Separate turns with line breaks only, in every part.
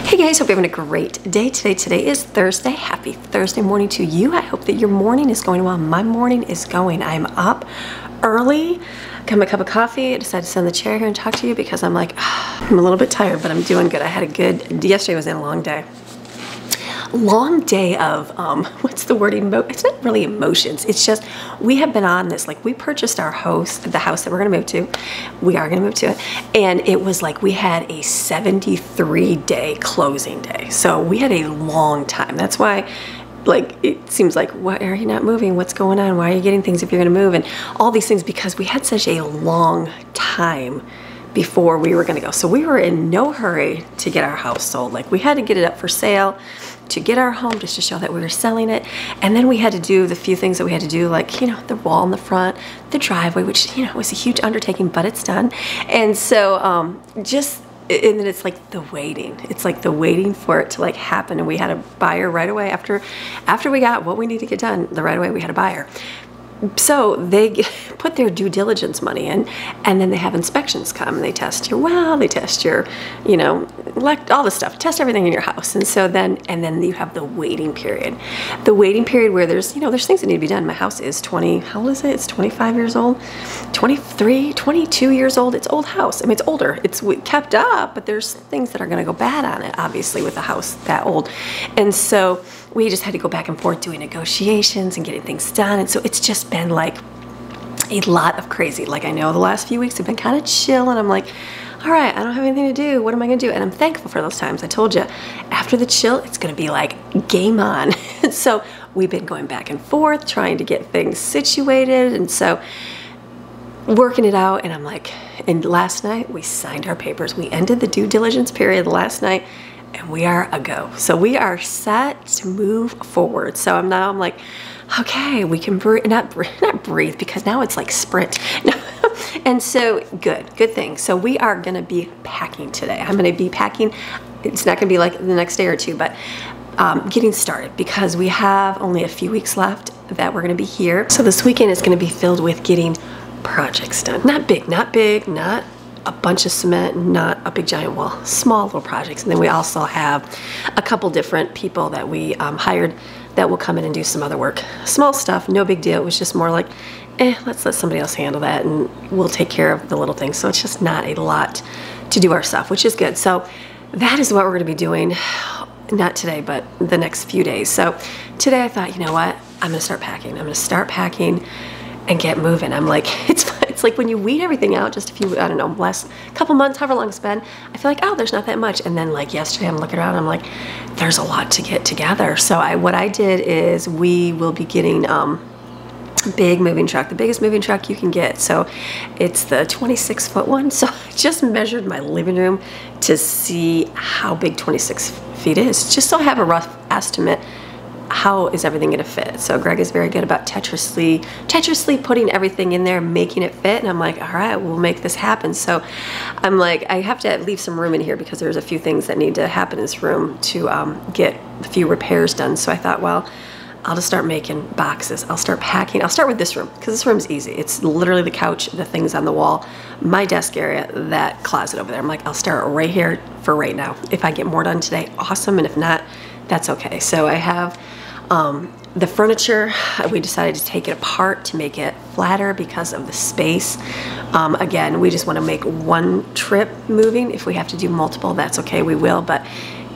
Hey guys, hope you're having a great day today. Today is Thursday. Happy Thursday morning to you. I hope that your morning is going well. My morning is going. I'm up early, got my cup of coffee. I decided to sit in the chair here and talk to you because I'm like, I'm a little bit tired, but I'm doing good. I had a good, yesterday was a long day. Long day of, what's the word, it's not really emotions. It's just, we have been on this, like we purchased our house, the house that we're gonna move to. We are gonna move to it. And it was like, we had a 73-day closing day. So we had a long time. That's why, like, it seems like, why are you not moving? What's going on? Why are you getting things if you're gonna move? And all these things, because we had such a long time before we were gonna go. So we were in no hurry to get our house sold. Like we had to get it up for sale to get our home, just to show that we were selling it. And then we had to do the few things that we had to do, like, you know, the wall in the front, the driveway, which, you know, was a huge undertaking, but it's done. And so and then it's like the waiting. It's like the waiting for it to like happen. And we had a buyer right away after we got what we need to get done. The right away we had a buyer. So they put their due diligence money in, and then they have inspections come. They test your well, they test your, you know, all the stuff, test everything in your house. And so then you have the waiting period. The waiting period where there's, you know, there's things that need to be done. My house is how old is it? It's 25 years old, 23, 22 years old. It's old house. I mean, it's older. It's kept up, but there's things that are going to go bad on it, obviously, with a house that old. And so we just had to go back and forth doing negotiations and getting things done. And so it's just been like a lot of crazy. Like, I know the last few weeks have been kind of chill, and I'm like, all right, I don't have anything to do. What am I gonna do? And I'm thankful for those times. I told you, after the chill, it's gonna be like game on. So we've been going back and forth, trying to get things situated. And so working it out, and I'm like, and last night we signed our papers. We ended the due diligence period last night, and we are a go. So we are set to move forward. So I'm like, okay, we can not breathe, because now it's like sprint. And so good thing. So we are gonna be packing today. I'm gonna be packing. It's not gonna be like the next day or two, but getting started, because we have only a few weeks left that we're gonna be here. So this weekend is gonna be filled with getting projects done. Not big, not a bunch of cement, not a big giant wall, small little projects. And then we also have a couple different people that we hired that will come in and do some other work. Small stuff, no big deal. It was just more like, let's let somebody else handle that, and we'll take care of the little things. So it's just not a lot to do our stuff, which is good. So that is what we're gonna be doing, not today, but the next few days. So today I thought, you know what? I'm gonna start packing. I'm gonna start packing and get moving. I'm like, it's like when you weed everything out, just a few, I don't know, last couple months, however long it's been, I feel like, oh, there's not that much. And then like yesterday, I'm looking around, I'm like, there's a lot to get together. So what I did is we will be getting big moving truck, the biggest moving truck you can get. So it's the 26-foot one. So I just measured my living room to see how big 26 feet is, just so I have a rough estimate. How is everything gonna fit? So Greg is very good about Tetrisly putting everything in there, making it fit. And I'm like, all right, we'll make this happen. So I'm like, I have to leave some room in here, because there's a few things that need to happen in this room to get a few repairs done. So I thought, well, I'll just start making boxes. I'll start packing. I'll start with this room, because this room's easy. It's literally the couch, the things on the wall, my desk area, that closet over there. I'm like, I'll start right here for right now. If I get more done today, awesome. And if not, that's okay. So I have the furniture. We decided to take it apart to make it flatter because of the space. Again, we just want to make one trip moving. If we have to do multiple, that's okay, we will. But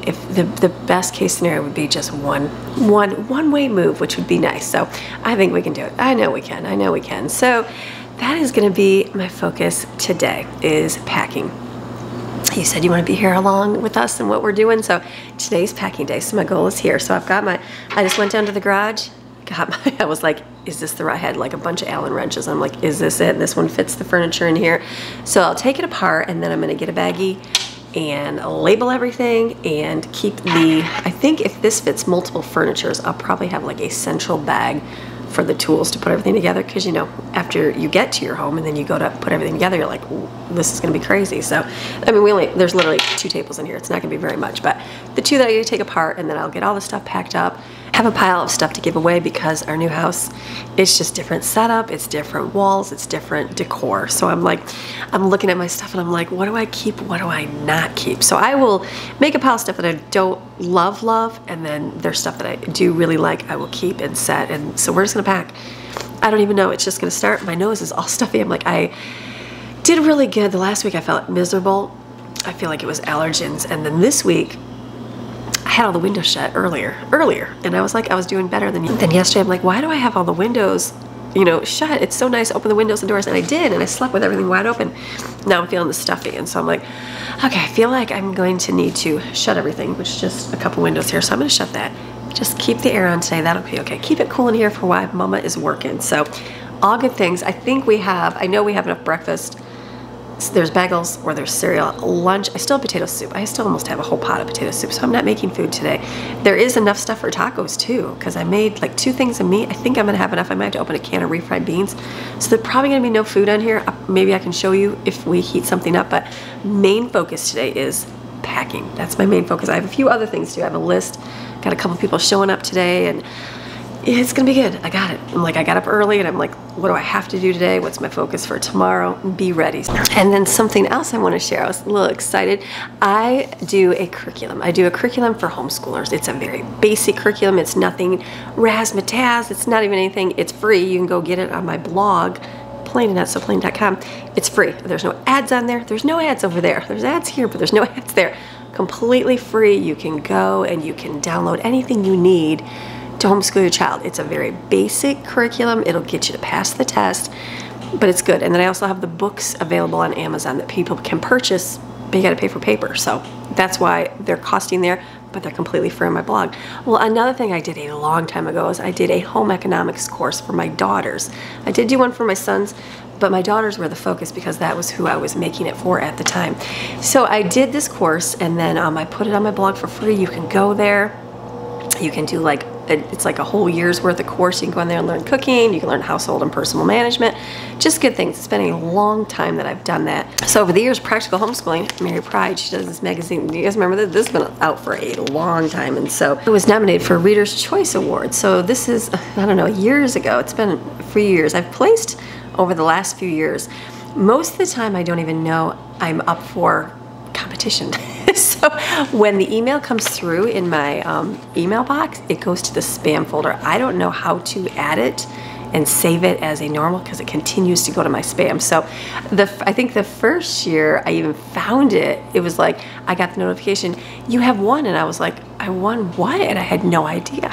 if the best case scenario would be just one-way move, which would be nice. So I think we can do it. I know we can. I know we can. So that is going to be my focus today, is packing. You said you want to be here along with us and what we're doing. So today's packing day. So my goal is here. So I just went down to the garage, I was like, is this the right? I had like a bunch of Allen wrenches. I'm like, is this it? This one fits the furniture in here. So I'll take it apart, and then I'm going to get a baggie and label everything and keep I think if this fits multiple furnitures, I'll probably have like a central bag for the tools to put everything together, because you know, after you get to your home and then you go to put everything together, you're like, this is gonna be crazy. So I mean, there's literally 2 tables in here. It's not gonna be very much, but the 2 that I take apart, and then I'll get all the stuff packed up, have a pile of stuff to give away because our new house, it's just different setup, it's different walls, it's different decor. So I'm like, I'm looking at my stuff and I'm like, what do I keep, what do I not keep? So I will make a pile of stuff that I don't love, and then there's stuff that I do really like, I will keep and set. And so we're just gonna pack. I don't even know, it's just gonna start. My nose is all stuffy. I'm like, I did really good. The last week I felt miserable. I feel like it was allergens. And then this week, I had all the windows shut earlier, and I was like, I was doing better than yesterday. I'm like, why do I have all the windows, you know, shut? It's so nice, open the windows and doors, and I did, and I slept with everything wide open. Now I'm feeling the stuffy, and so I'm like, okay, I feel like I'm going to need to shut everything, which is just a couple windows here, so I'm gonna shut that. Just keep the air on today, that'll be okay. Keep it cool in here for while Mama is working. So all good things. I think we have, I know we have enough breakfast. There's bagels or there's cereal. Lunch, I still have potato soup. I still almost have a whole pot of potato soup, so I'm not making food today. There is enough stuff for tacos too, because I made like 2 things of meat. I think I'm gonna have enough. I might have to open a can of refried beans. So there's probably gonna be no food on here. Maybe I can show you if we heat something up, but main focus today is packing. That's my main focus. I have a few other things too. I have a list. Got a couple people showing up today, and it's gonna be good. I got it. I'm like, I got up early and I'm like, what do I have to do today? What's my focus for tomorrow? Be ready. And then something else I want to share. I was a little excited. I do a curriculum. I do a curriculum for homeschoolers. It's a very basic curriculum. It's nothing razzmatazz. It's not even anything. It's free. You can go get it on my blog, PLAINAMY.com. It's free. There's no ads on there. There's no ads over there. There's ads here, but there's no ads there. Completely free. You can go and you can download anything you need to homeschool your child. It's a very basic curriculum. It'll get you to pass the test, but it's good. And then I also have the books available on Amazon that people can purchase, but you gotta pay for paper. So that's why they're costing there, but they're completely free on my blog. Well, another thing I did a long time ago is I did a home economics course for my daughters. I did do one for my sons, but my daughters were the focus because that was who I was making it for at the time. So I did this course, and then I put it on my blog for free. You can go there. You can do like, it's like a whole year's worth of course. You can go in there and learn cooking. You can learn household and personal management. Just good things. It's been a long time that I've done that. So over the years, Practical Homeschooling, Mary Pride, she does this magazine. Do you guys remember that? This has been out for a long time. And so it was nominated for Reader's Choice Award. So this is, I don't know, years ago. It's been a few years. I've placed over the last few years. Most of the time, I don't even know I'm up for competition. So when the email comes through in my email box, it goes to the spam folder. I don't know how to add it and save it as a normal because it continues to go to my spam. So I think the first year I even found it, it was like, I got the notification, you have won. And I was like, I won what? And I had no idea.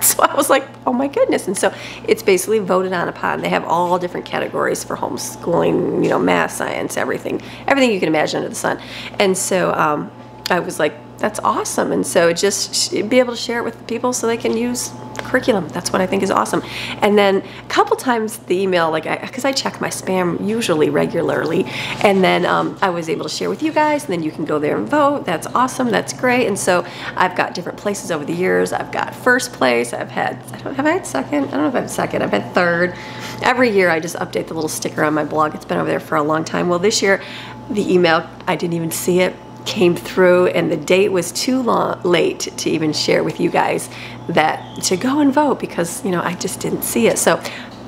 So I was like, oh my goodness. And so it's basically voted on upon. They have all different categories for homeschooling, you know, math, science, everything you can imagine under the sun. And so I was like, that's awesome. And so just be able to share it with people so they can use curriculum. That's what I think is awesome. And then a couple times the email, like, because I check my spam usually regularly, and then I was able to share with you guys, and then you can go there and vote. That's awesome. That's great. And so I've got different places over the years. I've got first place. I've had, have I had second? I don't know if I have second. I've had third. Every year I just update the little sticker on my blog. It's been over there for a long time. Well, this year the email, I didn't even see it, came through, and the date was too late to even share with you guys that to go and vote because, you know, I just didn't see it. So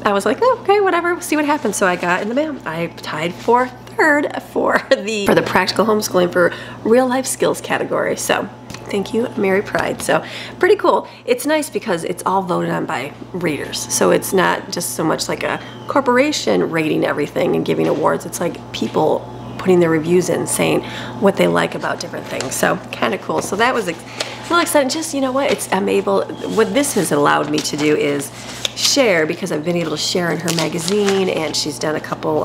I was like, oh, okay, whatever, we'll see what happens. So I got in the mail. I tied for third for the practical homeschooling for real life skills category. So thank you, Mary Pride. So pretty cool. It's nice because it's all voted on by readers. So it's not just so much like a corporation rating everything and giving awards. It's like people putting their reviews in, saying what they like about different things. So kind of cool. So that was a little exciting. Just, you know what, what this has allowed me to do is share, because I've been able to share in her magazine, and she's done a couple,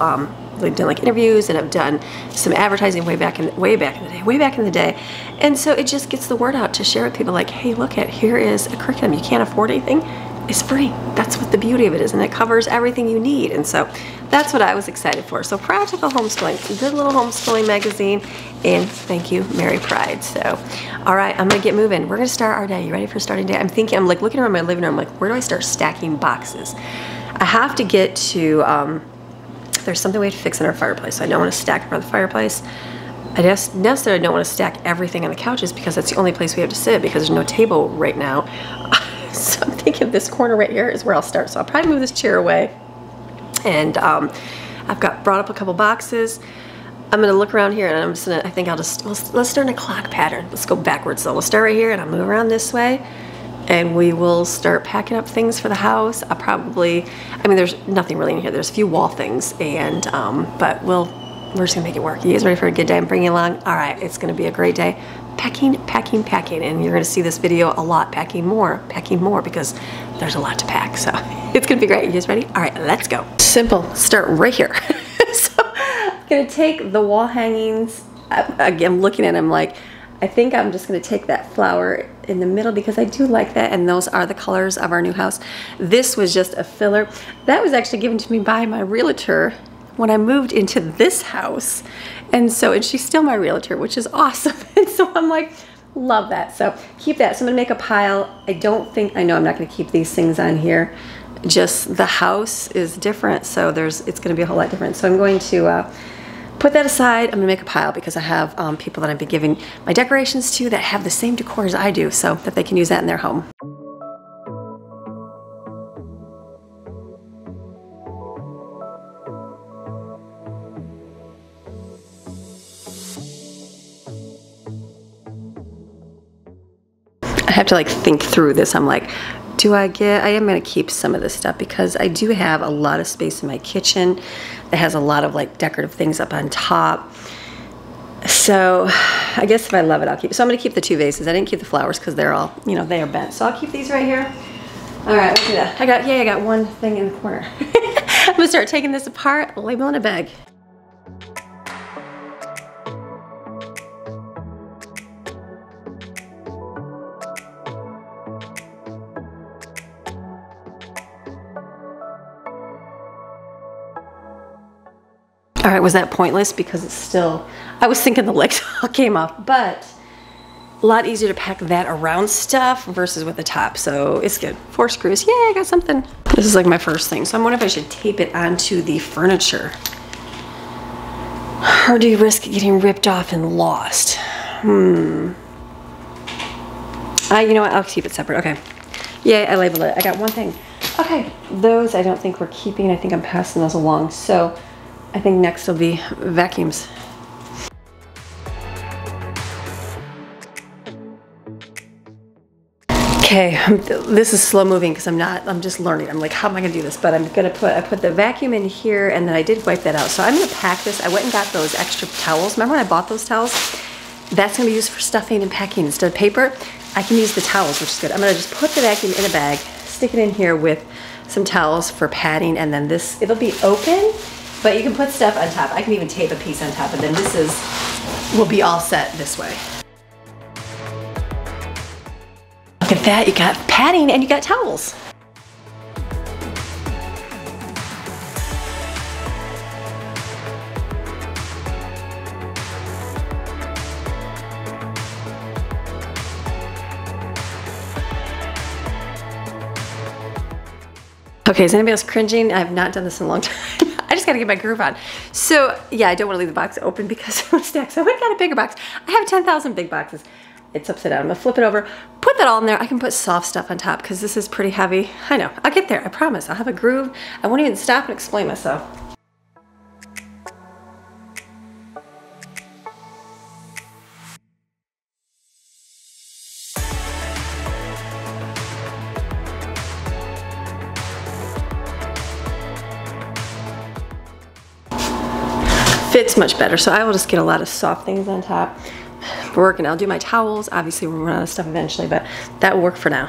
they've done like interviews, and I've done some advertising way back in the day. And so it just gets the word out to share with people like, hey, look here is a curriculum. You can't afford anything. It's free. That's what the beauty of it is, and it covers everything you need. And so that's what I was excited for. So Practical Homeschooling, a good little homeschooling magazine, and thank you, Mary Pride. So, all right, I'm gonna get moving. We're gonna start our day. You ready for starting day? I'm like looking around my living room, like, where do I start stacking boxes? I have to get to, there's something we have to fix in our fireplace. So I don't want to stack in front of the fireplace. I just necessarily don't want to stack everything on the couches because that's the only place we have to sit, because there's no table right now. So I'm thinking this corner right here is where I'll start. So I'll probably move this chair away. And I've brought up a couple boxes. I'm gonna look around here and I'm just gonna, I think I'll just, let's start in a clock pattern. Let's go backwards. So we'll start right here and I'll move around this way and we will start packing up things for the house. I'll probably, I mean, there's nothing really in here. There's a few wall things and, but we're just gonna make it work. You guys ready for a good day? I'm bringing you along. All right, it's gonna be a great day. Packing, packing, packing. And you're gonna see this video a lot, packing more because there's a lot to pack. So it's gonna be great. You guys ready? All right, let's go. Simple, start right here. So I'm gonna take the wall hangings. Again, looking at them like, I think I'm just gonna take that flower in the middle because I do like that, and those are the colors of our new house. This was just a filler. That was actually given to me by my realtor when I moved into this house. And she's still my realtor, which is awesome. And so I'm like, love that. So keep that. So I'm gonna make a pile. I know I'm not gonna keep these things on here. Just the house is different. So it's gonna be a whole lot different. So I'm going to put that aside. I'm gonna make a pile because I have people that I've been giving my decorations to that have the same decor as I do, so that they can use that in their home. I have to like think through this. I'm like, I am gonna keep some of this stuff because I do have a lot of space in my kitchen that has a lot of like decorative things up on top. So I guess if I love it, I'll keep it. So I'm gonna keep the 2 vases. I didn't keep the flowers because they're all, you know, they are bent. So I'll keep these right here. All right, let's do that. I got one thing in the corner. I'm gonna start taking this apart, label in a bag. All right, was that pointless? Because it's still, I was thinking the legs all came off, but a lot easier to pack that around stuff versus with the top, so it's good. 4 screws, yay, I got something. This is like my first thing, so I'm wondering if I should tape it onto the furniture. Or do you risk getting ripped off and lost? You know what, I'll keep it separate, okay. Yay, I labeled it, I got one thing. Okay, those I don't think we're keeping, I think I'm passing those along, so I think next will be vacuums. Okay, this is slow moving because I'm just learning. I'm like, how am I gonna do this? But I put the vacuum in here and then I did wipe that out. So I'm gonna pack this. I went and got those extra towels. Remember when I bought those towels? That's gonna be used for stuffing and packing. Instead of paper, I can use the towels, which is good. I'm gonna just put the vacuum in a bag, stick it in here with some towels for padding, and then it'll be open, but you can put stuff on top. I can even tape a piece on top, and then will be all set this way. Look at that, you got padding and you got towels. Okay, is anybody else cringing? I have not done this in a long time. I just gotta get my groove on. So yeah, I don't wanna leave the box open because it will stack. So I went and got a bigger box. I have 10,000 big boxes. It's upside down. I'm gonna flip it over, put that all in there. I can put soft stuff on top because this is pretty heavy. I know, I'll get there, I promise. I'll have a groove. I won't even stop and explain myself. Fits much better, so I will just get a lot of soft things on top. Working, I'll do my towels. Obviously we'll run out of stuff eventually, but that will work for now.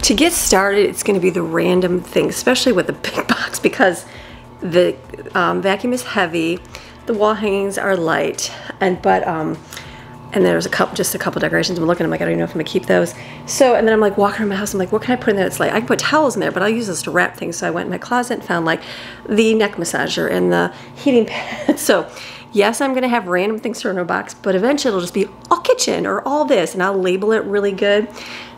To get started, it's going to be the random thing, especially with the big box, because the vacuum is heavy, the wall hangings are light, and there's just a couple decorations. I'm looking, I'm like, I don't even know if I'm gonna keep those. So, and then I'm like walking around my house, I'm like, what can I put in there? It's like, I can put towels in there, but I'll use this to wrap things. So I went in my closet and found like the neck massager and the heating pad. So yes, I'm gonna have random things thrown in a box, but eventually it'll just be all kitchen or all this, and I'll label it really good.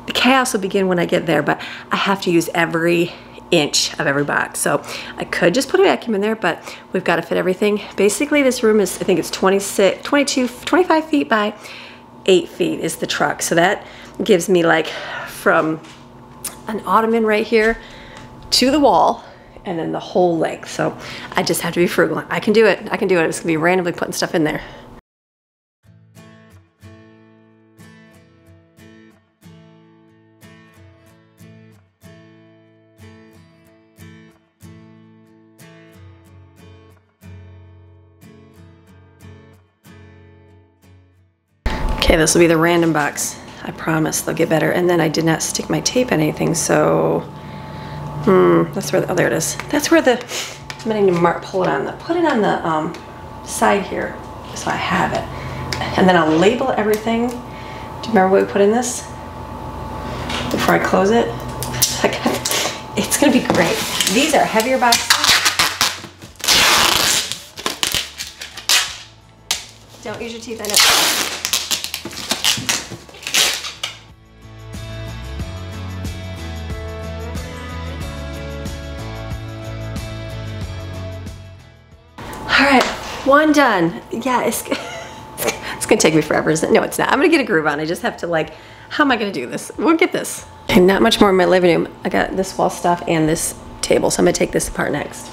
The chaos will begin when I get there, but I have to use every inch of every box. So I could just put a vacuum in there, but we've got to fit everything. Basically this room is, I think it's 25 feet by 8 feet is the truck. So that gives me like from an ottoman right here to the wall and then the whole length. So I just have to be frugal. I can do it. I can do it. It's gonna be randomly putting stuff in there. Okay, this will be the random box. I promise they'll get better. And then I did not stick my tape on anything, so that's where the, oh, there it is. That's where the, I'm gonna need to pull it on the, put it on the side here, so I have it. And then I'll label everything. Do you remember what we put in this? Before I close it? It's gonna be great. These are heavier boxes. Don't use your teeth, I know. All right, one done. Yeah, it's gonna take me forever, isn't it? No, it's not. I'm gonna get a groove on. I just have to like, how am I gonna do this? We'll get this. Okay, not much more in my living room. I got this wall stuff and this table, so I'm gonna take this apart next.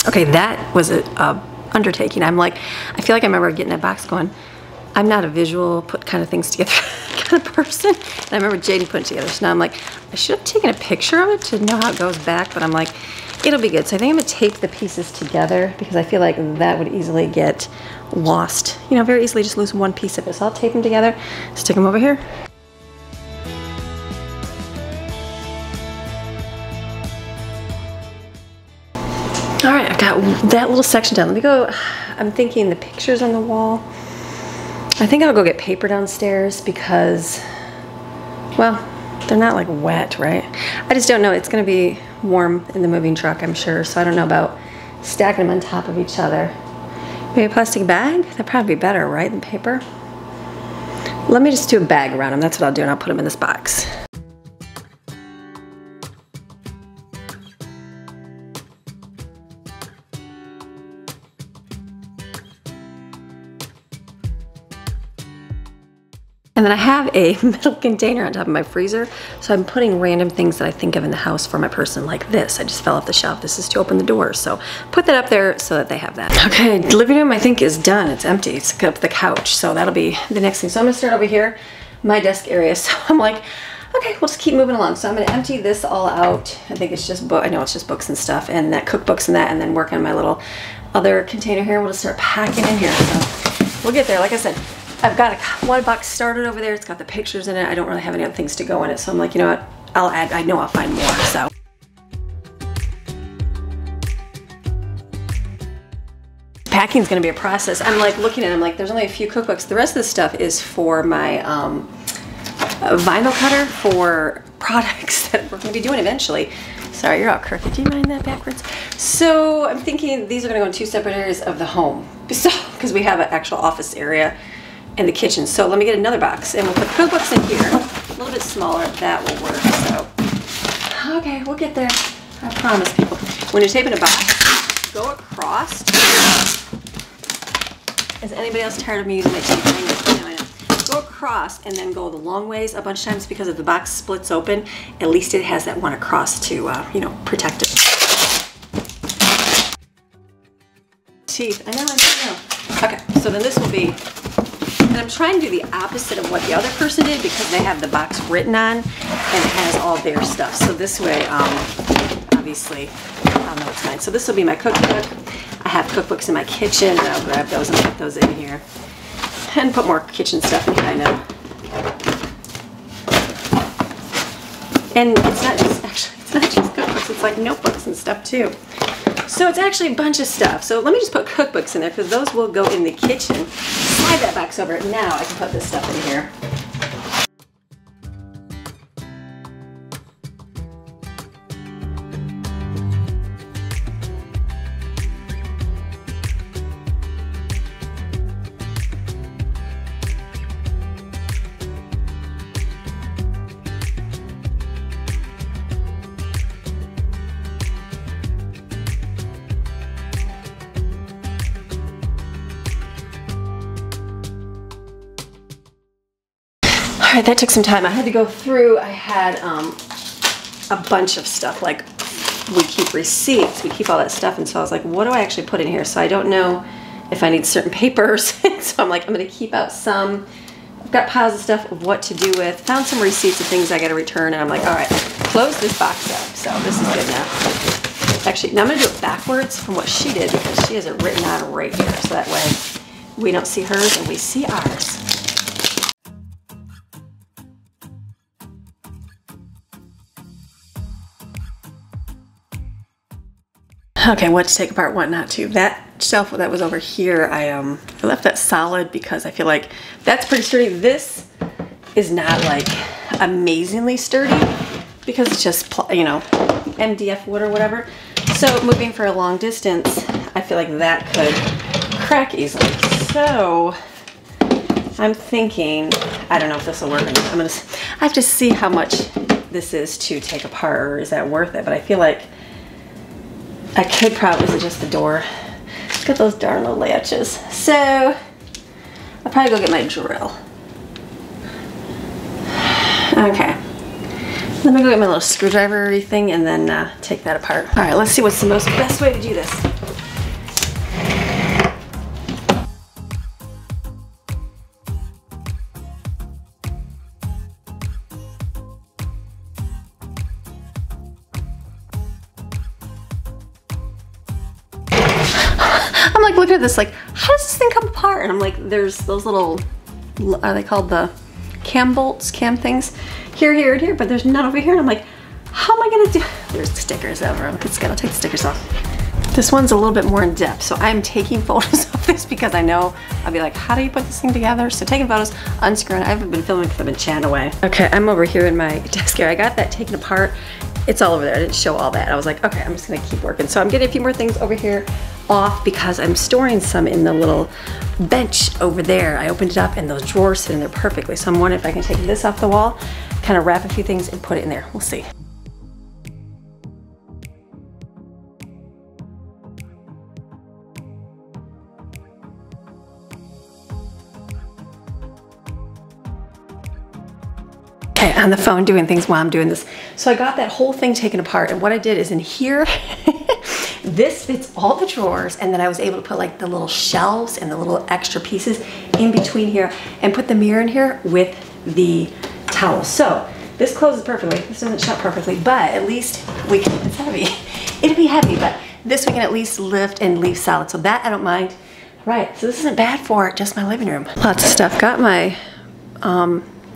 Okay, that was a undertaking. I'm like, I feel like I remember getting that box going, I'm not a visual, put kind of things together kind of person. And I remember JD putting it together. So now I'm like, I should have taken a picture of it to know how it goes back, but I'm like, it'll be good. So I think I'm gonna tape the pieces together because I feel like that would easily get lost. You know, very easily just lose one piece of it. So I'll tape them together, stick them over here. All right, I've got that little section done. Let me go, I'm thinking the pictures on the wall. I think I'll go get paper downstairs because, well, they're not like wet, right? I just don't know. It's gonna be warm in the moving truck, I'm sure. So I don't know about stacking them on top of each other. Maybe a plastic bag? That'd probably be better, right, than paper? Let me just do a bag around them. That's what I'll do, and I'll put them in this box. And then I have a metal container on top of my freezer, so I'm putting random things that I think of in the house for my person, like this. I just fell off the shelf. This is to open the door, so put that up there so that they have that. Okay, the living room I think is done. It's empty. It's up the couch, so that'll be the next thing. So I'm gonna start over here, my desk area. So I'm like, okay, we'll just keep moving along. So I'm gonna empty this all out. I think it's just I know it's just books and stuff, and that cookbooks and that, and then work on my little other container here. We'll just start packing in here. So we'll get there. Like I said, I've got one box started over there. It's got the pictures in it. I don't really have any other things to go in it. So I'm like, you know what? I'll add, I know I'll find more, so. Packing's gonna be a process. I'm like looking at it, I'm like, there's only a few cookbooks. The rest of the stuff is for my vinyl cutter for products that we're gonna be doing eventually. Sorry, you're all crooked. Do you mind that backwards? So I'm thinking these are gonna go in two separate areas of the home. So, because we have an actual office area in the kitchen. So let me get another box and we'll put cookbooks in here. A little bit smaller, that will work. So, okay, we'll get there. I promise people. When you're taping a box, go across. Is anybody else tired of me using my tape? I know. Go across and then go the long ways a bunch of times because if the box splits open, at least it has that one across to, you know, protect it. Teeth, I know. Okay, so then this will be And I'm trying to do the opposite of what the other person did because they have the box written on and it has all their stuff. So this way, obviously, I'll know it's mine. So this will be my cookbook. I have cookbooks in my kitchen and I'll grab those and put those in here. And put more kitchen stuff in here, I know. And it's not just, actually, it's not just cookbooks, it's like notebooks and stuff too. So it's actually a bunch of stuff. So let me just put cookbooks in there because those will go in the kitchen. Slide that box over. Now I can put this stuff in here. All right, that took some time. I had to go through, I had a bunch of stuff, like we keep receipts, we keep all that stuff, and so I was like, what do I actually put in here? So I don't know if I need certain papers, so I'm like, I'm gonna keep out some. I've got piles of stuff of what to do with, found some receipts of things I gotta return, and I'm like, all right, close this box up, so this is good now. Actually, now I'm gonna do it backwards from what she did because she has it written out right here, so that way we don't see hers and we see ours. Okay, what to take apart, what not to. That shelf that was over here, I left that solid because I feel like that's pretty sturdy. This is not like amazingly sturdy because it's just, you know, MDF wood or whatever. So moving for a long distance, I feel like that could crack easily. So I'm thinking, I don't know if this will work. I have to see how much this is to take apart, or is that worth it? But I feel like I could probably, is it just the door? Look at those darn little latches. So I'll probably go get my drill. Okay. Let me go get my little screwdriver thing and then take that apart. All right, let's see what's the best way to do this. I'm like looking at this like, how does this thing come apart? And I'm like, there's those little, are they called the cam bolts, cam things? Here, here, and here, but there's none over here. And I'm like, how am I gonna do? There's the stickers over. It's gonna take the stickers off. This one's a little bit more in depth. So I'm taking photos of this because I know I'll be like, how do you put this thing together? So taking photos, unscrewing. I haven't been filming because I've been chatting away. Okay, I'm over here in my desk here. I got that taken apart. It's all over there. I didn't show all that. I was like, okay, I'm just gonna keep working. So I'm getting a few more things over here off because I'm storing some in the little bench over there. I opened it up and those drawers sit in there perfectly. So I'm wondering if I can take this off the wall, kind of wrap a few things and put it in there. We'll see. Okay, on the phone doing things while I'm doing this. So I got that whole thing taken apart, and what I did is in here, this fits all the drawers, and then I was able to put like the little shelves and the little extra pieces in between here and put the mirror in here with the towel. So this closes perfectly. This doesn't shut perfectly, but at least we can, it's heavy. It'll be heavy, but this we can at least lift and leave solid. So that I don't mind. Right, so this isn't bad for just my living room. Lots of stuff. Got my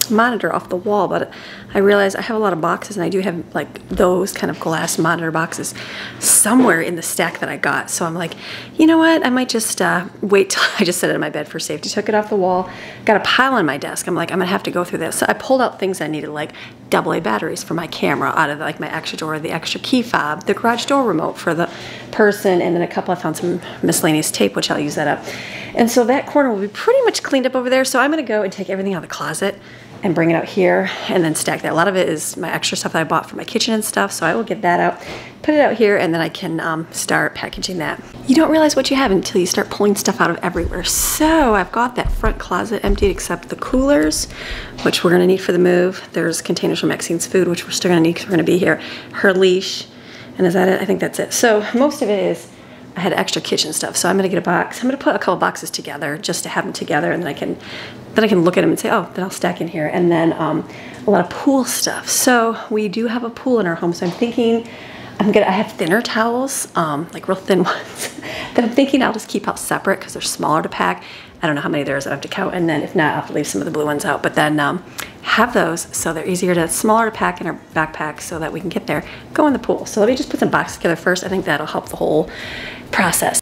monitor off the wall, but I realized I have a lot of boxes and I do have like those kind of glass monitor boxes somewhere in the stack that I got. So I'm like, you know what? I might just wait till I just set it in my bed for safety. Took it off the wall, got a pile on my desk. I'm like, I'm gonna have to go through this. So I pulled out things I needed, like AA batteries for my camera out of like my extra drawer, the extra key fob, the garage door remote for the person, and then a couple, I found some miscellaneous tape, which I'll use that up. And so that corner will be pretty much cleaned up over there. So I'm gonna go and take everything out of the closet and bring it out here and then stack that. A lot of it is my extra stuff that I bought for my kitchen and stuff, so I will get that out, put it out here, and then I can start packaging that. You don't realize what you have until you start pulling stuff out of everywhere. So I've got that front closet emptied except the coolers, which we're gonna need for the move. There's containers for Maxine's food, which we're still gonna need because we're gonna be here. Her leash, and is that it? I think that's it. So most of it is, I had extra kitchen stuff, so I'm gonna get a box. I'm gonna put a couple boxes together just to have them together, and then I can then I can look at them and say, oh, then I'll stack in here. And then a lot of pool stuff. So we do have a pool in our home. So I'm thinking I have thinner towels, like real thin ones, that I'm thinking I'll just keep out separate because they're smaller to pack. I don't know how many there is, I have to count. And then if not, I'll have to leave some of the blue ones out. But then have those so they're smaller to pack in our backpack so that we can get there, go in the pool. So let me just put some boxes together first. I think that'll help the whole process.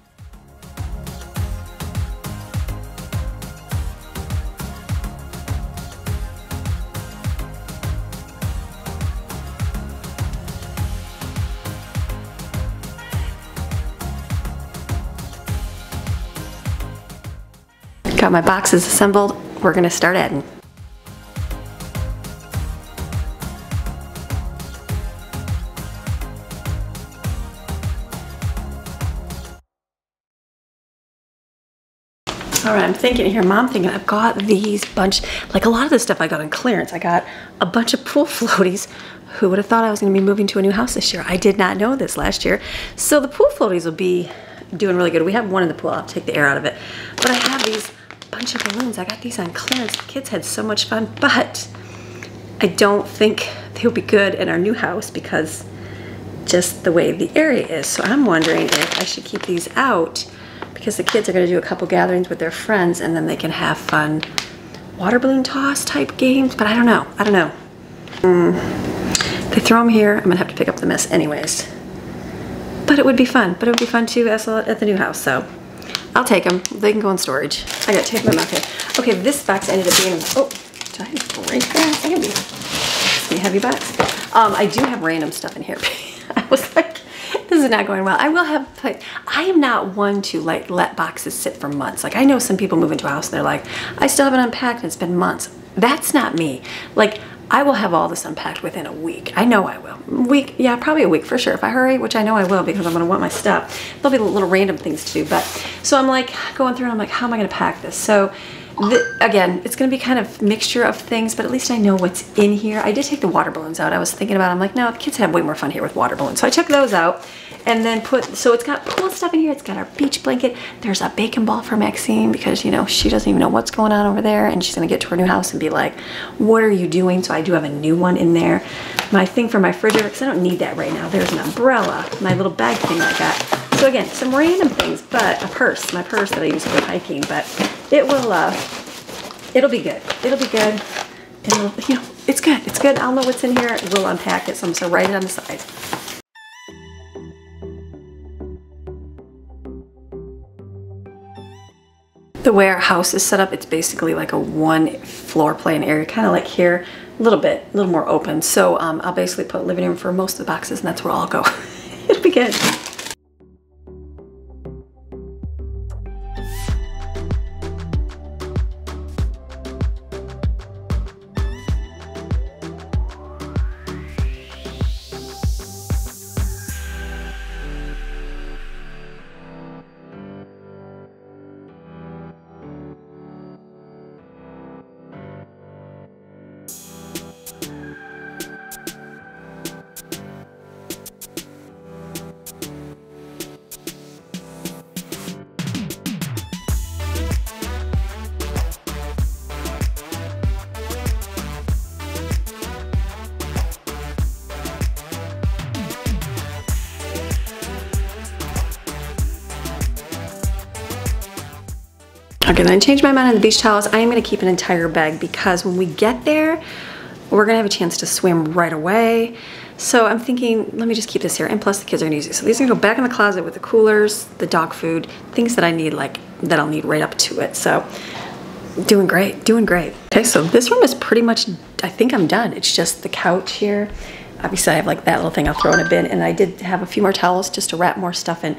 Got my boxes assembled. We're gonna start adding. All right, I'm thinking here, Mom thinking I've got these bunch, like a lot of this stuff I got on clearance. I got a bunch of pool floaties. Who would have thought I was gonna be moving to a new house this year? I did not know this last year. So the pool floaties will be doing really good. We have one in the pool, I'll take the air out of it. But I have these bunch of balloons. I got these on clearance. The kids had so much fun, but I don't think they'll be good in our new house because just the way the area is. So I'm wondering if I should keep these out because the kids are going to do a couple gatherings with their friends and then they can have fun water balloon toss type games, but I don't know. I don't know. They throw them here. I'm going to have to pick up the mess anyways. But it would be fun. But it would be fun too at the new house, so I'll take them. They can go in storage. I got tape in my mouth here. Okay, this box ended up being, oh, did I just break that? It's a heavy box. I do have random stuff in here. I was like, this is not going well. I will have, I am not one to like let boxes sit for months. Like I know some people move into a house and they're like, I still haven't unpacked and it's been months. That's not me. Like I will have all this unpacked within a week. I know I will. Week, yeah, probably a week for sure. If I hurry, which I know I will because I'm gonna want my stuff. There'll be little random things to do. But so I'm like going through and I'm like, how am I gonna pack this? So again, it's gonna be kind of mixture of things, but at least I know what's in here. I did take the water balloons out. I was thinking about it. I'm like, no, the kids have way more fun here with water balloons. So I took those out and then so it's got pool stuff in here. It's got our beach blanket. There's a bacon ball for Maxine because, you know, she doesn't even know what's going on over there and she's gonna get to her new house and be like, what are you doing? So I do have a new one in there. My thing for my refrigerator, because I don't need that right now. There's an umbrella, my little bag thing I got. So again, some random things, but a purse, my purse that I use for hiking, but it will, it'll be good. It'll be good. It'll, you know, it's good. It's good. I'll know what's in here. We'll unpack it. So I'm just gonna write it on the side. The way our house is set up, it's basically like a one floor plan area, kind of like here, a little more open. So I'll basically put living room for most of the boxes and that's where I'll go. It'll be good. Okay, then I changed my mind on the beach towels. I am gonna keep an entire bag because when we get there, we're gonna have a chance to swim right away. So I'm thinking, let me just keep this here. And plus the kids are gonna use it. So these are gonna go back in the closet with the coolers, the dog food, things that I need, like, that I'll need right up to it. So doing great, doing great. Okay, so this room is pretty much, I think I'm done. It's just the couch here. Obviously I have like that little thing I'll throw in a bin, and I did have a few more towels just to wrap more stuff in.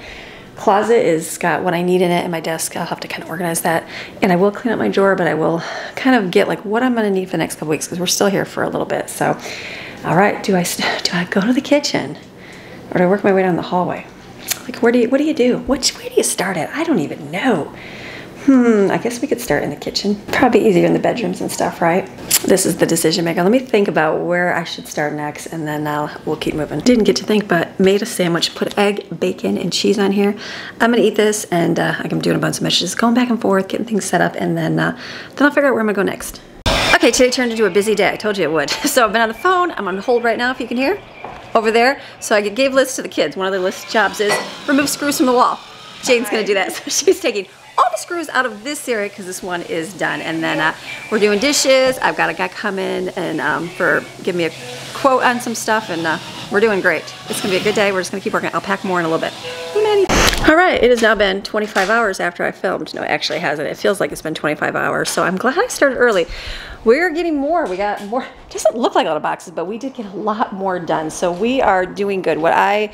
Closet is got what I need in it, and my desk, I'll have to kind of organize that. And I will clean up my drawer, but I will kind of get like what I'm gonna need for the next couple weeks because we're still here for a little bit. So, all right, do I go to the kitchen or do I work my way down the hallway? Like, what do you do? Where do you start at? I don't even know. I guess we could start in the kitchen. Probably easier in the bedrooms and stuff, right? This is the decision maker. Let me think about where I should start next, and then we'll keep moving. Didn't get to think, but made a sandwich, put egg, bacon, and cheese on here. I'm gonna eat this, and I'm doing a bunch of messages, going back and forth, getting things set up, and then I'll figure out where I'm gonna go next. Okay, today turned into a busy day. I told you it would. So I've been on the phone. I'm on hold right now, if you can hear, over there. So I gave lists to the kids. One of the list jobs is remove screws from the wall. Jane's gonna do that. So she's taking all the screws out of this area because this one is done. And then we're doing dishes. I've got a guy come in and for give me a quote on some stuff, and we're doing great. It's gonna be a good day. We're just gonna keep working. I'll pack more in a little bit. Hey, Maddie. All right, it has now been 25 hours after I filmed. No, it actually hasn't. It feels like it's been 25 hours. So I'm glad I started early. We're getting more. We got more. It doesn't look like a lot of boxes, but we did get a lot more done. So we are doing good. What I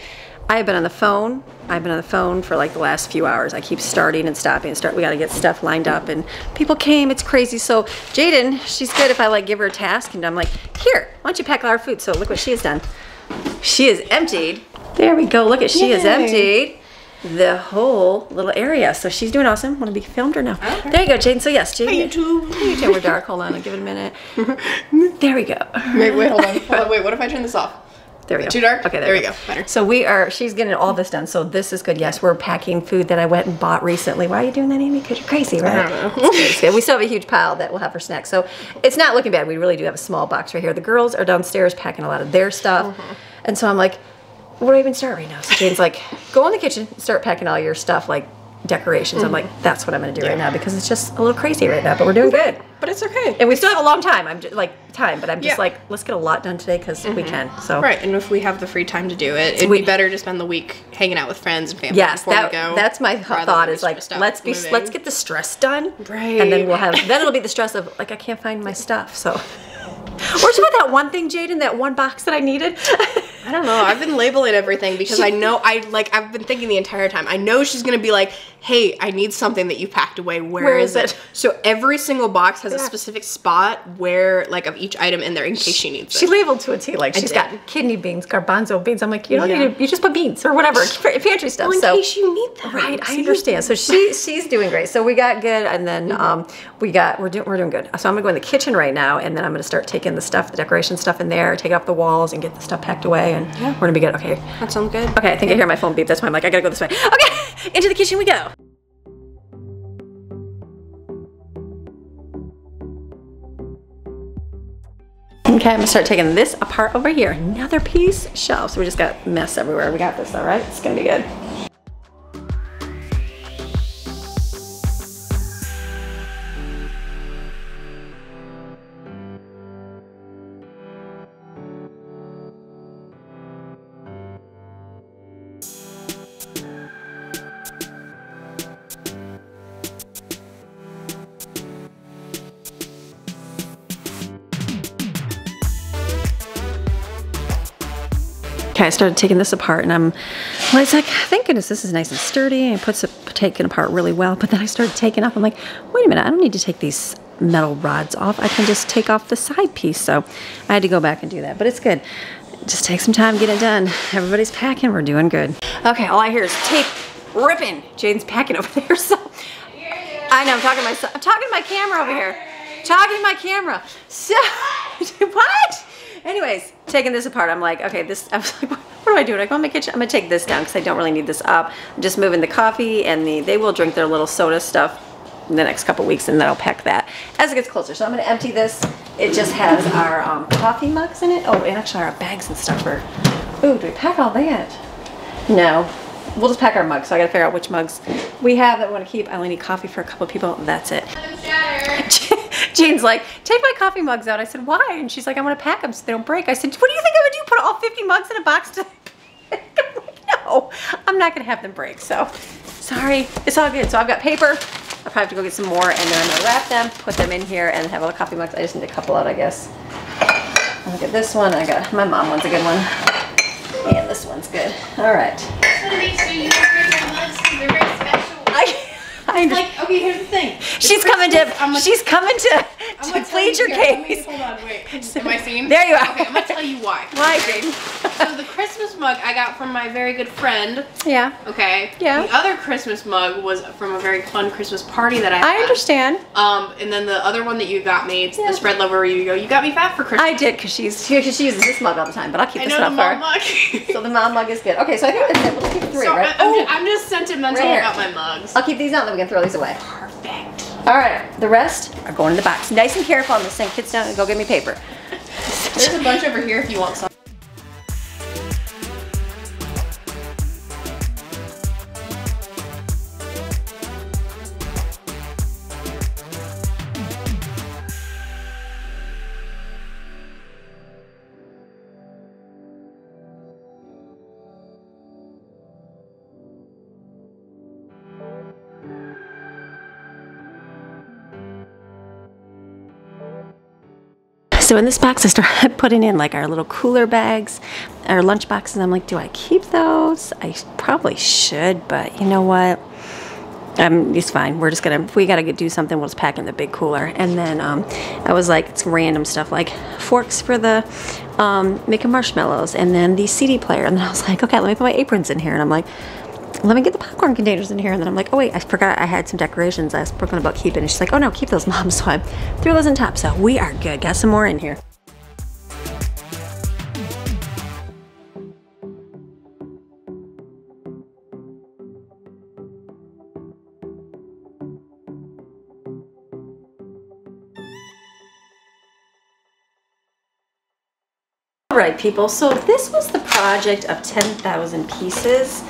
have been on the phone. I've been on the phone for like the last few hours. I keep starting and stopping and we got to get stuff lined up, and people came. It's crazy. So Jaden, she's good if I like give her a task and I'm like, here, why don't you pack all our food? So look what she has done. She has emptied. There we go. Look at she has emptied the whole little area. So she's doing awesome. Want to be filmed or no? Okay. There you go, Jaden. So yes, Jaden.
Hi, YouTube.
Hey, Jaden, we're dark. Hold on. I'll give it a minute. There we go.
Wait, hold on. Hold on. Wait, what if I turn this off?
There we go.
Too dark?
Okay,
there we go. Better.
So she's getting all this done. So this is good. Yes, we're packing food that I went and bought recently. Why are you doing that, Amy? Because you're crazy, right?
I don't know.
It's good. We still have a huge pile that we'll have for snacks. So it's not looking bad. We really do have a small box right here. The girls are downstairs packing a lot of their stuff. And so I'm like, where do I even start right now? So Jane's like, go in the kitchen, start packing all your stuff, like decorations. I'm like, that's what I'm going to do right now because it's just a little crazy right now, but we're doing good.
But it's okay.
And we still have a long time. I'm just like but I'm just like, let's get a lot done today because we can. So
right, and if we have the free time to do it, it'd be better to spend the week hanging out with friends and family before we go.
That's my thought is like, let's get the stress done.
Right.
And then then it'll be the stress of like, I can't find my stuff. So where's about that one thing, Jaden, that one box that I needed?
I don't know. I've been labeling everything because I know I've been thinking the entire time. I know she's gonna be like, hey, I need something that you packed away. Where is it? So every single box has a specific spot where like of each item in there in case she needs it.
She labeled to a T, like she's got kidney beans, garbanzo beans. I'm like, you don't need to, you just put beans or whatever, pantry stuff.
Well, in case you need that.
Right, I understand. So she's doing great. So we got good, and then we're doing good. So I'm gonna go in the kitchen right now, and then I'm gonna start taking the stuff, the decoration stuff in there, take off the walls, and get the stuff packed away, and we're gonna be good. Okay.
That sounds good.
Okay, I think I hear my phone beep. That's why I'm like, I gotta go this way. Okay, into the kitchen we go. Okay, I'm gonna start taking this apart over here. Another piece, shelves. So we just got mess everywhere. We got this though, right? It's gonna be good. Okay, I started taking this apart, and I was like, thank goodness this is nice and sturdy, and it taken apart really well. But then I started taking off. I'm like, wait a minute, I don't need to take these metal rods off. I can just take off the side piece. So I had to go back and do that, but it's good. Just take some time, get it done. Everybody's packing, we're doing good. Okay, all I hear is tape ripping. Jaden's packing over there, so I know I'm talking to myself. I'm talking to my camera over here. Talking to my camera. So what? Anyways, taking this apart, I'm like, okay, I was like, what do I do? I go in my kitchen, I'm gonna take this down because I don't really need this up. I'm just moving the coffee, and they will drink their little soda stuff in the next couple weeks, and then I'll pack that as it gets closer. So I'm gonna empty this. It just has our coffee mugs in it. Oh, and actually our bags and stuff are, ooh, do we pack all that? No, we'll just pack our mugs. So I gotta figure out which mugs we have that we wanna keep. I only need coffee for a couple of people, that's it. Jane's like, take my coffee mugs out. I said, why? And she's like, I want to pack them so they don't break. I said, what do you think I'm going to do? Put all 50 mugs in a box? I'm like, no, I'm not going to have them break. So, sorry. It's all good. So I've got paper. I'll probably have to go get some more, and then I'm going to wrap them, put them in here, and have all the coffee mugs. I just need a couple out, I guess. Look at this one. My mom one's a good one. And this one's good. All right.
So make sure you bring your mugs because they're very special. Like, okay, here's the thing.
She's coming to plead your case.
Hold on, wait. Am I seen?
There you are.
Okay, I'm gonna tell you why.
Why, Jaden?
So the Christmas Christmas mug I got from my very good friend.
Yeah.
Okay.
Yeah.
The other Christmas mug was from a very fun Christmas party that I had.
I understand.
And then the other one that you got me, the spread lover, you got me fat for Christmas.
I did, because she uses this mug all the time, but I'll keep this one up
the
for her.
mom mug.
So the mom mug is good. Okay, so I think that's it. Let's keep 3,
So
right?
I'm just sentimental
Right here.
about my mugs.
I'll keep these out, and then we can throw these away.
Perfect.
All right, the rest are going in the box. Nice and careful. I'm gonna send kids down and go get me paper.
There's a bunch over here if you want some.
So in this box, I started putting in like our little cooler bags, our lunch boxes. I'm like, do I keep those? I probably should, but you know what? It's fine. We're just gonna, if we gotta do something, we'll just pack in the big cooler. And then I was like, it's random stuff like forks for the making marshmallows, and then the CD player. And then I was like, okay, let me put my aprons in here. And I'm like, let me get the popcorn containers in here. And then I'm like, oh wait, I forgot I had some decorations I was Brooklyn about keeping. And she's like, oh no, keep those, Mom. So I threw those on top. So we are good. Got some more in here. All right, people, so this was the project of 10,000 pieces.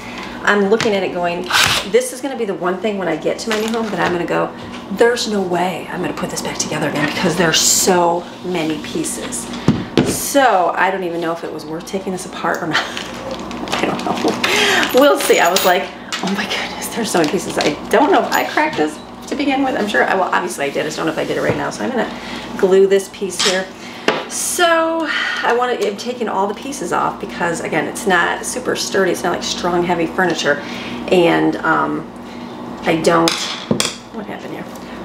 I'm looking at it going, this is gonna be the one thing when I get to my new home that I'm gonna go, there's no way I'm gonna put this back together again because there's so many pieces. So I don't even know if it was worth taking this apart or not. I don't know. We'll see. I was like, oh my goodness, there's so many pieces. I don't know if I cracked this to begin with. I'm sure, well, obviously I did. I just don't know if I did it right now. So I'm gonna glue this piece here. So I'm taking all the pieces off because again, it's not super sturdy. It's not like strong, heavy furniture. And I don't, what happened here?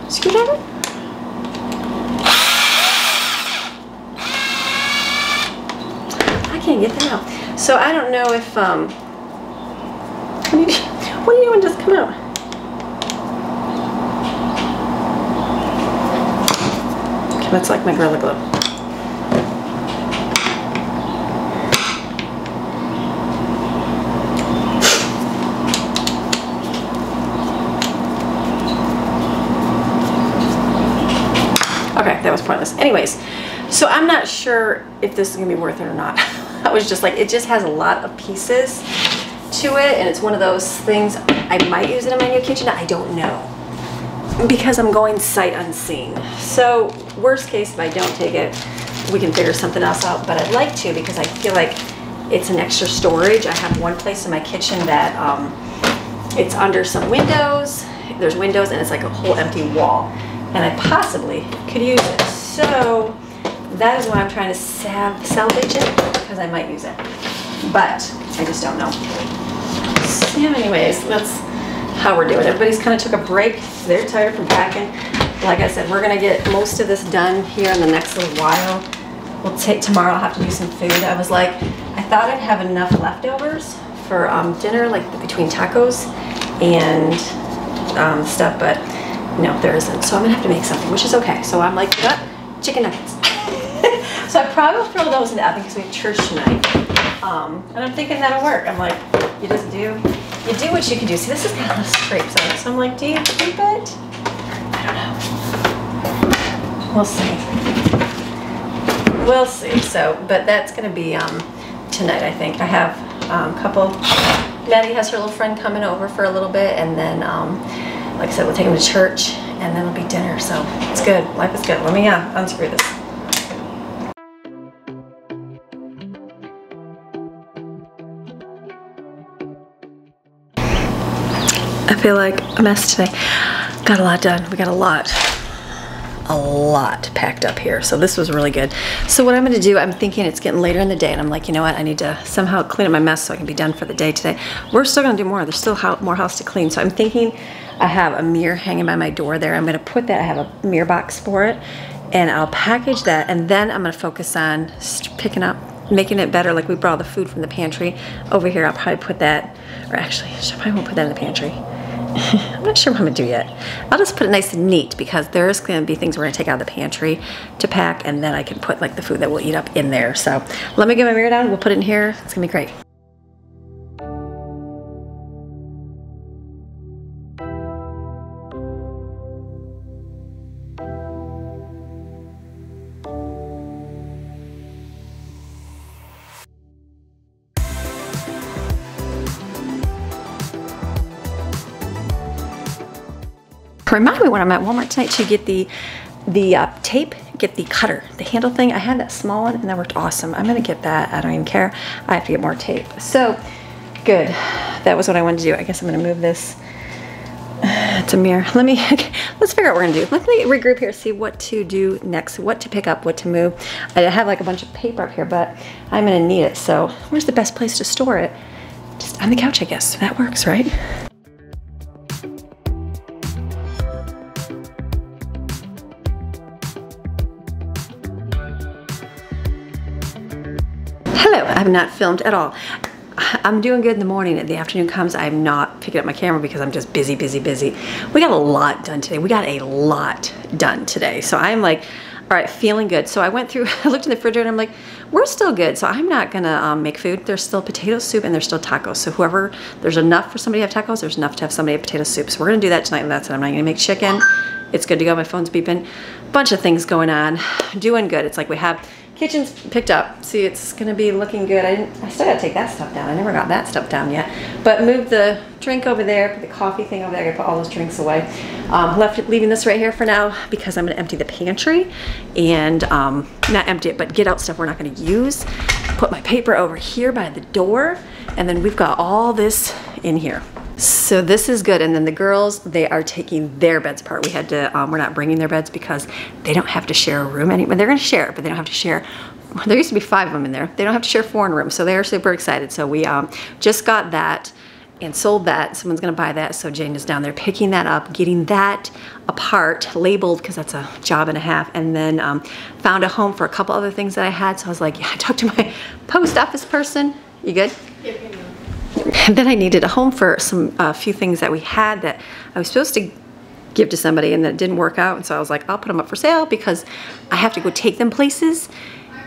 Screwdriver? I can't get that out. So I don't know if, what are you doing? Just come out. Okay, that's like my Gorilla Glue. Okay, that was pointless. Anyways, so I'm not sure if this is gonna be worth it or not. I was just like, it just has a lot of pieces to it, and it's one of those things, I might use it in my new kitchen, I don't know. Because I'm going sight unseen. So, worst case, if I don't take it, we can figure something else out, but I'd like to because I feel like it's an extra storage. I have one place in my kitchen that it's under some windows. There's windows and it's like a whole empty wall. And I possibly could use it. So that is why I'm trying to salvage it, because I might use it. But I just don't know. So anyways, that's how we're doing. Everybody's kind of took a break. They're tired from packing. Like I said, we're gonna get most of this done here in the next little while. We'll take, tomorrow I'll have to do some food. I was like, I thought I'd have enough leftovers for dinner, like between tacos and stuff, but no, there isn't. So I'm gonna have to make something, which is okay. So I'm like, chicken nuggets. So I probably will throw those in the oven because we have church tonight. And I'm thinking that'll work. I'm like, you do what you can do. See, this is kind of scrapes on it. So I'm like, do you keep it? I don't know. We'll see. We'll see. So, but that's gonna be tonight, I think. I have a couple, Maddie has her little friend coming over for a little bit, and then like I said, we'll take them to church, and then it'll be dinner. So it's good. Life is good. Let me unscrew this. I feel like a mess today. Got a lot done. We got a lot packed up here. So this was really good. So what I'm going to do, I'm thinking it's getting later in the day, and I'm like, you know what? I need to somehow clean up my mess so I can be done for the day today. We're still going to do more. There's still more house to clean. So I'm thinking I have a mirror hanging by my door there. I'm going to put that, I have a mirror box for it, and I'll package that, and then I'm going to focus on picking up making it better. Like we brought all the food from the pantry over here. I'll probably put that, or actually, I probably won't put that in the pantry. I'm not sure what I'm gonna do yet. I'll just put it nice and neat because there's gonna be things we're gonna take out of the pantry to pack, and then I can put like the food that we'll eat up in there. So let me get my mirror down. We'll put it in here. It's gonna be great. Remind me when I'm at Walmart tonight to get the tape, get the cutter, the handle thing. I had that small one and that worked awesome. I'm gonna get that. I don't even care. I have to get more tape. So good. That was what I wanted to do. I guess I'm gonna move this. It's a mirror. Let's figure out what we're gonna do. Let me regroup here, see what to do next, what to pick up, what to move. I have like a bunch of paper up here, but I'm gonna need it. So where's the best place to store it? Just on the couch, I guess. That works, right? Hello, I have not filmed at all. I'm doing good in the morning. As the afternoon comes, I'm not picking up my camera because I'm just busy, busy, busy. We got a lot done today. We got a lot done today. So I'm like, all right, feeling good. So I went through, I looked in the refrigerator and I'm like, we're still good. So I'm not gonna make food. There's still potato soup and there's still tacos. So whoever, there's enough for somebody to have tacos, there's enough to have somebody have potato soup. So we're gonna do that tonight and that's it. I'm not gonna make chicken. It's good to go. My phone's beeping. Bunch of things going on. Doing good. It's like we have kitchen's picked up. See, it's gonna be looking good. I still gotta take that stuff down. I never got that stuff down yet. But move the drink over there, put the coffee thing over there. I gotta put all those drinks away. Leaving this right here for now because I'm gonna empty the pantry and not empty it, but get out stuff we're not gonna use. Put my paper over here by the door, and then we've got all this in here. So this is good. And then the girls, they are taking their beds apart. We had to, we're not bringing their beds because they don't have to share a room anymore. They're gonna share it, but they don't have to share. There used to be 5 of them in there. They don't have to share 4 in a room. So they are super excited. So we just got that and sold that. Someone's gonna buy that. So Jane is down there picking that up, getting that apart, labeled, because that's a job and a half. And then found a home for a couple other things that I had. So I was like, yeah, I talked to my post office person. You good?
Yep.
And then I needed a home for a few things that we had that I was supposed to give to somebody and that didn't work out. And so I was like, I'll put them up for sale because I have to go take them places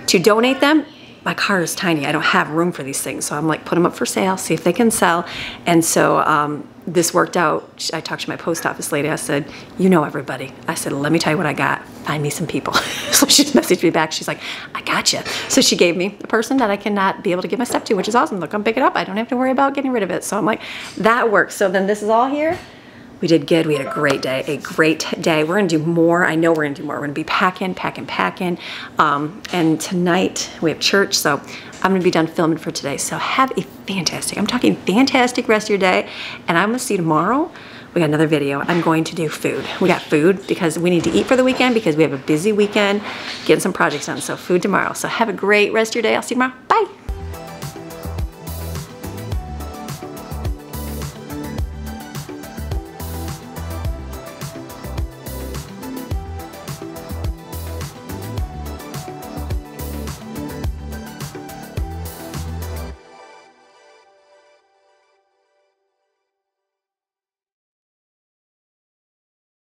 to donate them. My car is tiny. I don't have room for these things. So I'm like, put them up for sale, see if they can sell. And so this worked out. I talked to my post office lady. I said, you know everybody. I said, let me tell you what I got. Find me some people. So she messaged me back. She's like, I got you. So she gave me a person that I cannot be able to give my stuff to, which is awesome. Look, come pick it up. I don't have to worry about getting rid of it. So I'm like, that works. So then this is all here. We did good. We had a great day, We're gonna do more. I know we're gonna do more. We're gonna be packing. And tonight we have church, so I'm gonna be done filming for today. So have a fantastic, I'm talking fantastic rest of your day, and I'm gonna see you tomorrow. We got another video. I'm going to do food. We got food because we need to eat for the weekend because we have a busy weekend getting some projects done. So food tomorrow. So have a great rest of your day. I'll see you tomorrow. Bye.